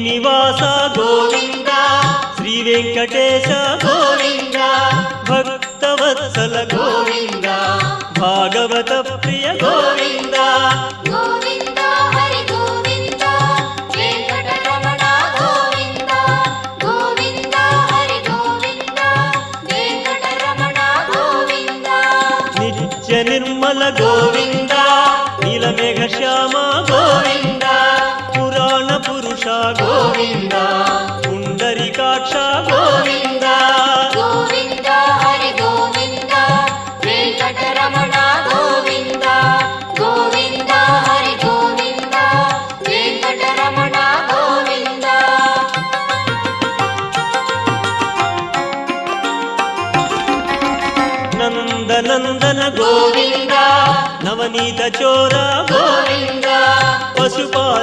శ్రీనివాస గోవింద శ్రీ వెంకటేశ గోవింద భక్తవత్సల గోవింద భాగవత ప్రియ గోవింద గోవింద హరి గోవింద వెంకటరమణ గోవింద గోవింద హరి గోవింద వెంకటరమణ గోవింద నిత్య నిర్మల గోవింద నీలమేఘ శ్యామ గోవింద పురాణ పురుష గోవింద పుండరీకాక్ష గోవింద గోవింద హరి గోవింద వెంకటరమణ గోవింద గోవింద హరి గోవింద వెంకటరమణ గోవింద నందనందన గోవింద నవనీత చోర గోవింద పశుపాల